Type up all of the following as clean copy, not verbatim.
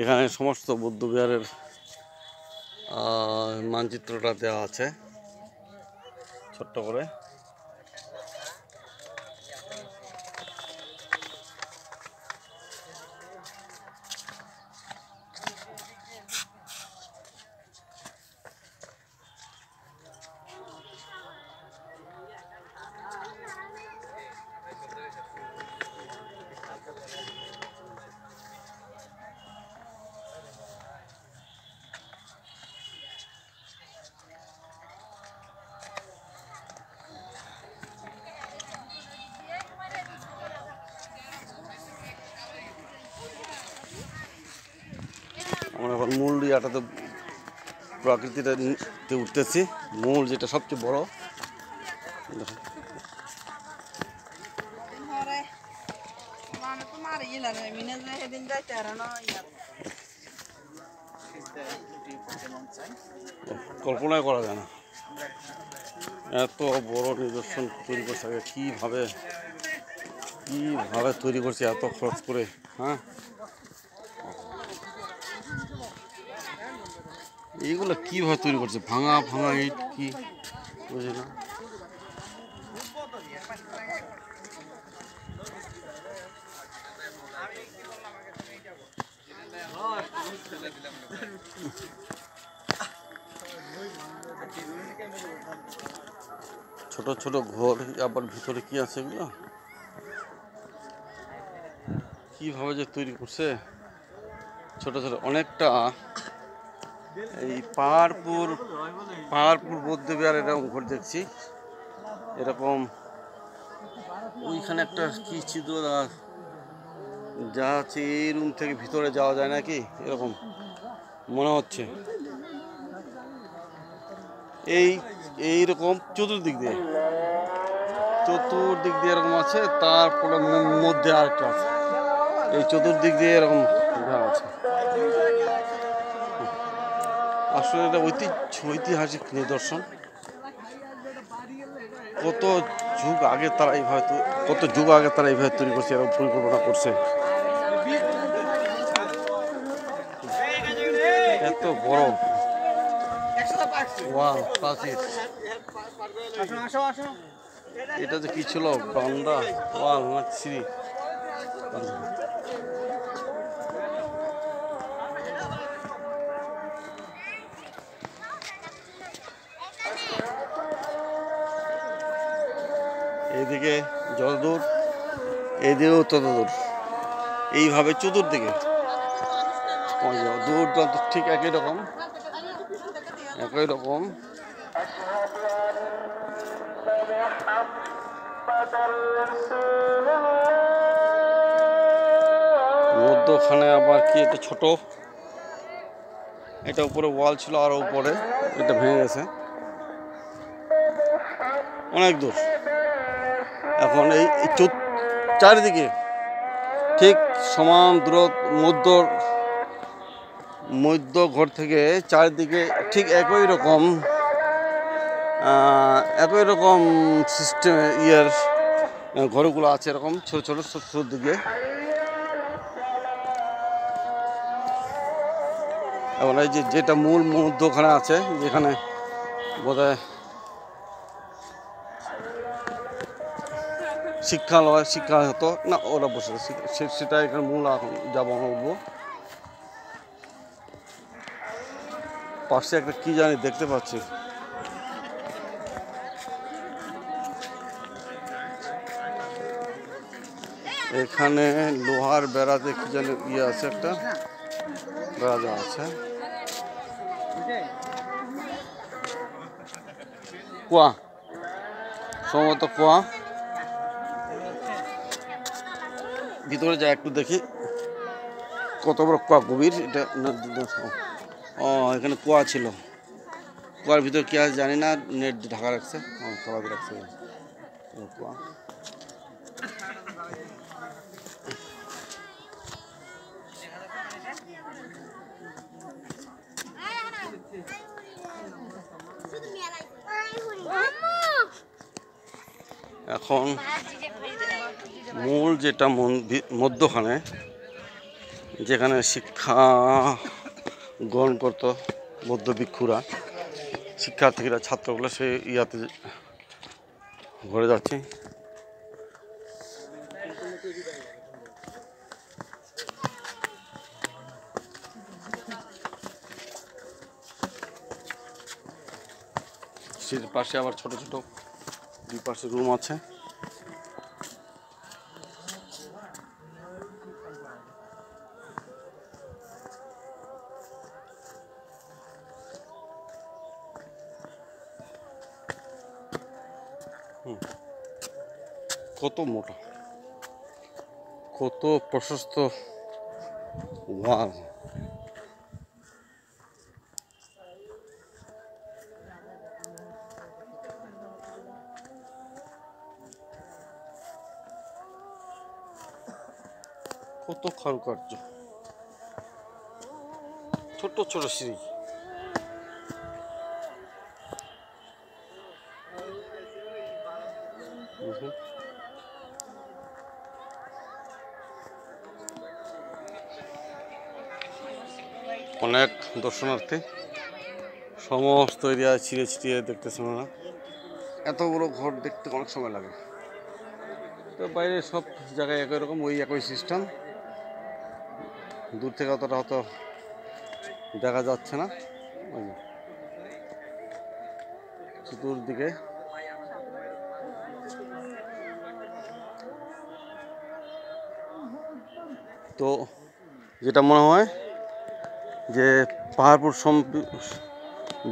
এখানে সমস্ত বৌদ্ধবিহারের মানচিত্রটা দেওয়া আছে ছোট্ট করে। আমরা এখন মূল ইয়াটাতে প্রাকৃতিতে উঠতেছি, মূল যেটা সবচেয়ে বড়। কল্পনাই করা যায় না এত বড় নিদর্শন তৈরি করছে আগে কিভাবে তৈরি করছে এত খরচ করে। হ্যাঁ, এইগুলো কিভাবে তৈরি করছে, ভাঙা ইট কি বুঝি না। ছোট ছোট ঘর, আবার ভিতরে কি আছে এগুলো কিভাবে যে তৈরি করছে। ছোট ছোট অনেকটা এই পাহাড়পুর বৌদ্ধবিহার এরকম ঘর দেখছি। এরকম ওইখানে একটা কি ছিল যা আছে, এই রুম থেকে ভিতরে যাওয়া যায় নাকি এরকম মনে হচ্ছে। এইরকম চতুর্দিক দিয়ে এরকম আছে, তারপরে মধ্যে আরেকটা আছে। এই চতুর্দিক দিয়ে এরকম আছে। আসলে এটা ঐতিহাসিক নিদর্শন। কত যুগ আগে তারা এইভাবে তৈরি করছে, এরকম পরিকল্পনা করছে। এত বড় প্রাচীর, এটা যে কি ছিল, বান্দা ওয়াল না সিঁড়ি। এইদিকে যতদূর, এইদিকেও ততদূর, এইভাবে চতুর্দিকে দূর ঠিক একই রকম। মধ্যখানে আবার কি এটা ছোট, এটা উপরে ওয়াল ছিল, আর উপরে এটা ভেঙে গেছে অনেক দূর। এখন এই চারিদিকে ঠিক সমান মধ্য ঘর থেকে চারিদিকে ঠিক একই রকম সিস্টেম ঘরগুলো আছে, এরকম ছোট ছোট দিকে। এখন এই যেটা মূল মধ্যখানে আছে, যেখানে বোধহয় শিক্ষা হতো না, ওরা বসে সেটা এখানে মূল। এখন যাবো, আমরা উঠবো। পাশে একটা কি জানি দেখতে পাচ্ছি, এখানে লোহার বেড়াতে কি জানি আছে, একটা বেড়া দেওয়া আছে। কুয়া, সম্ভবত কুয়া। ভিতরে যা একটু দেখি কত বড় কুয়া, গভীর এটা। এখানে কুয়া ছিল, কুয়ার ভিতরে কি আছে জানি না, নেট ঢাকা রাখছে, কুয়া। এখন মূল যেটা মধ্যখানে যেখানে শিক্ষা গ্রহণ করত বৌদ্ধ ভিক্ষুরা, শিক্ষার্থীরা, ছাত্রগুলো সেই ইয়াতে ঘুরে যাচ্ছে। সিঁড়ির পাশে আবার ছোট ছোট দুই পাশে রুম আছে। কত মোটা, কত প্রশস্ত ওয়াল। কত কারুকার্য, ছোট ছোট সিঁড়ি। অনেক দর্শনার্থী, সমস্ত এরিয়ায় ছিঁড়ে ছিটিয়ে দেখতেছেন না। এত বড় ঘর দেখতে অনেক সময় লাগে। তো বাইরে সব জায়গায় একই রকম, ওই একই সিস্টেম। দূর থেকে অতটা হয়তো দেখা যাচ্ছে না। চতুর্দিকে তো যেটা মনে হয় যে পাহাড়পুর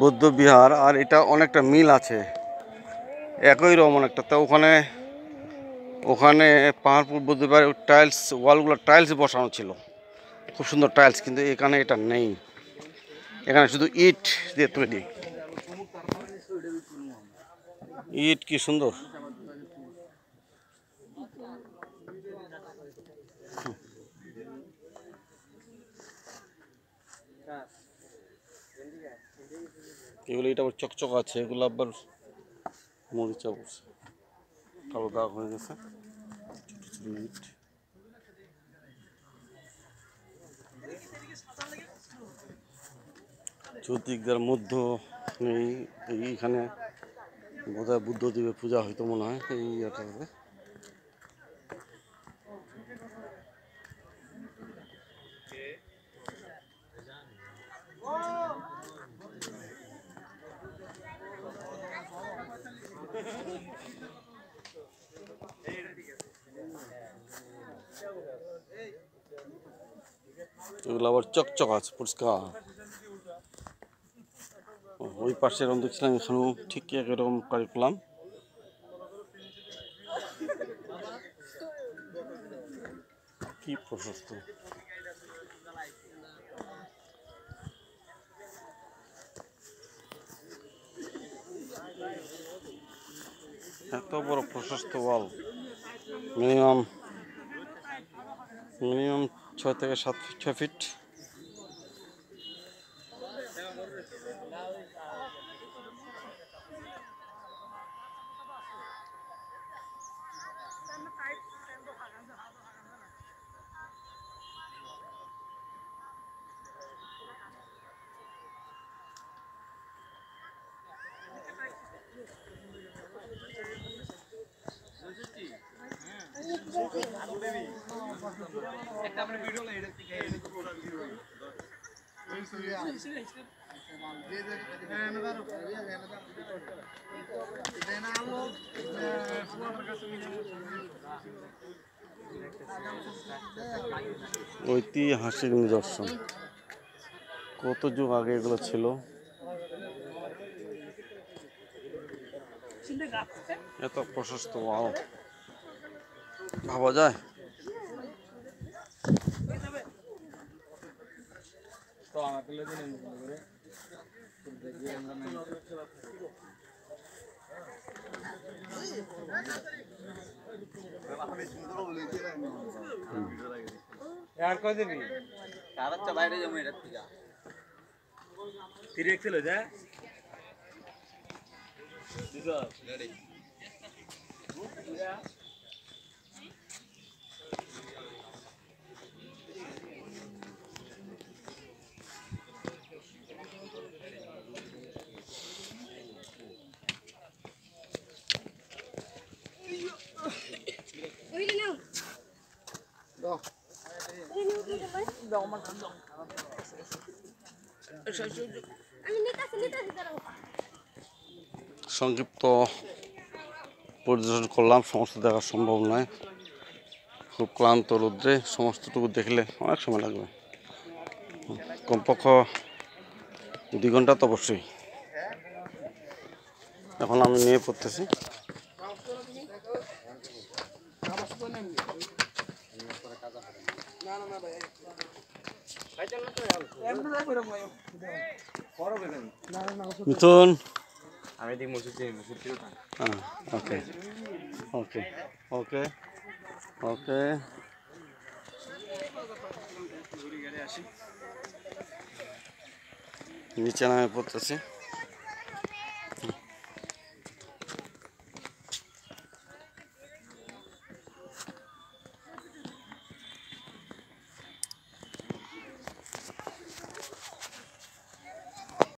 বৌদ্ধ বিহার আর এটা অনেকটা মিল আছে, একই রকম অনেকটা। তো ওখানে পাহাড়পুর বৌদ্ধ বিহার টাইলস, ওয়ালগুলো টাইলস বসানো ছিল, খুব সুন্দর টাইলস, কিন্তু এখানে এটা নেই। এখানে শুধু ইট দিয়ে তৈরি। ইট কি সুন্দর! এগুলো এটা আবার চকচক আছে, এগুলো আবার মরিচা পড়ছে, কালো দাগ হয়ে গেছে। ইট চতুর্দিকদের মধ্য নেই। এইখানে বোধহয় বুদ্ধদেবের পূজা হয়তো মনে হয় এই ইয়েটাতে। এগুলো আবার চকচক আছে, পরিষ্কার। ওই পাশে এরকম দেখছিলাম, এখানেও ঠিক একরকম কারিকুলাম। কি প্রশস্ত! এত বড় প্রশস্ত ওয়াল, মিনিমাম 6 থেকে 6 ফিট। ঐতিহাসিক নিদর্শন, কত যুগ আগে এগুলো ছিল। এত প্রশস্ত ওয়াল, ভাবা যায়? यार कह देबी तारा च বাইরে যাবো এটা থেকে 3 এক্সেল হয়ে যায় দিছো রেডি সংক্ষিপ্ত পরিদর্শন করলাম, সমস্ত দেখা সম্ভব নয়, খুব ক্লান্ত রৌদ্রে সমস্তটুকু দেখলে অনেক সময় লাগবে, কমপক্ষ 2 ঘন্টা তো অবশ্যই। এখন আমি নিয়ে পড়তেছি। মিথুন, আমি দেখি মসজিদ থেকে হ্যাঁ, ওকে ওকে ওকে ওকে। নিচে নামে পড়তেছি।